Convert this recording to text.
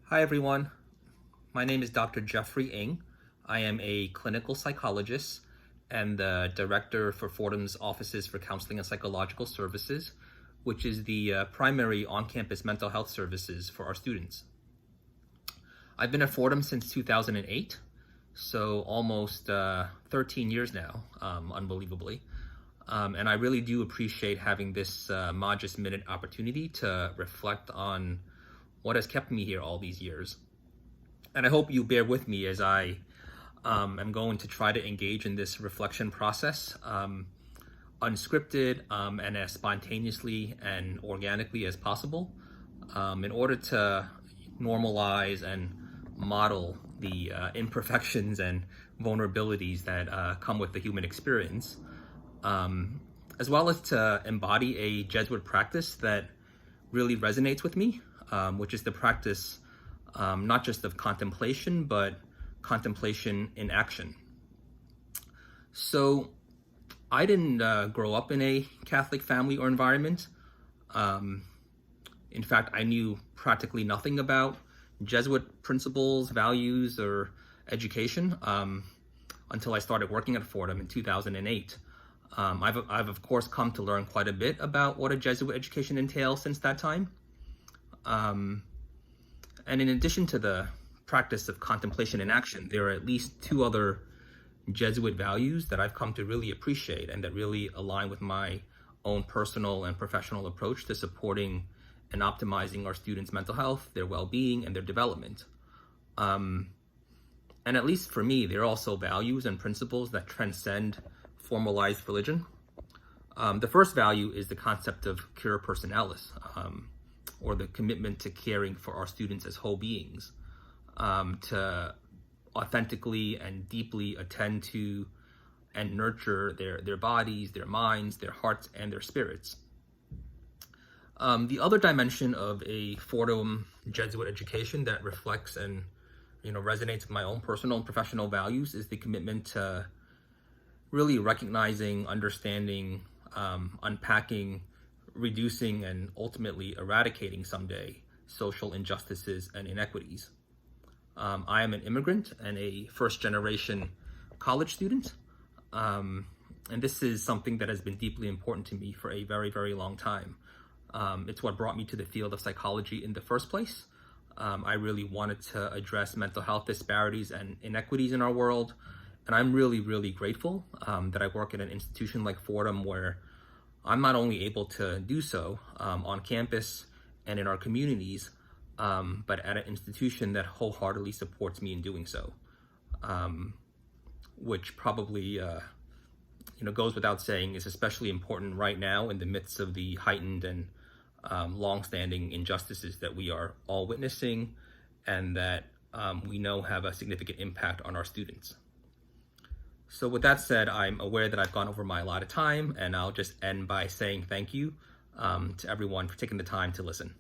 Hi everyone, my name is Dr. Jeffrey Ng. I am a clinical psychologist and the director for Fordham's Offices for Counseling and Psychological Services, which is the primary on-campus mental health services for our students. I've been at Fordham since 2008, so almost 13 years now, unbelievably. And I really do appreciate having this Magis Minute opportunity to reflect on what has kept me here all these years. And I hope you bear with me as I am going to try to engage in this reflection process, unscripted and as spontaneously and organically as possible, in order to normalize and model the imperfections and vulnerabilities that come with the human experience, as well as to embody a Jesuit practice that really resonates with me, which is the practice not just of contemplation, but contemplation in action. So I didn't grow up in a Catholic family or environment. In fact, I knew practically nothing about Jesuit principles, values, or education until I started working at Fordham in 2008. I've of course come to learn quite a bit about what a Jesuit education entails since that time. And in addition to the practice of contemplation in action, there are at least two other Jesuit values that I've come to really appreciate and that really align with my own personal and professional approach to supporting and optimizing our students' mental health, their well-being, and their development. And at least for me, they're also values and principles that transcend formalized religion. The first value is the concept of cura personalis, or the commitment to caring for our students as whole beings, to authentically and deeply attend to and nurture their bodies, their minds, their hearts, and their spirits. The other dimension of a Fordham Jesuit education that reflects and resonates with my own personal and professional values is the commitment to really recognizing, understanding, unpacking, reducing, and ultimately eradicating someday social injustices and inequities. I am an immigrant and a first-generation college student, and this is something that has been deeply important to me for a very, very long time. It's what brought me to the field of psychology in the first place. I really wanted to address mental health disparities and inequities in our world, and I'm really, really grateful that I work at an institution like Fordham where I'm not only able to do so on campus and in our communities, but at an institution that wholeheartedly supports me in doing so, which probably goes without saying is especially important right now in the midst of the heightened and long-standing injustices that we are all witnessing and that we know have a significant impact on our students. So with that said, I'm aware that I've gone over my allotted time, and I'll just end by saying thank you to everyone for taking the time to listen.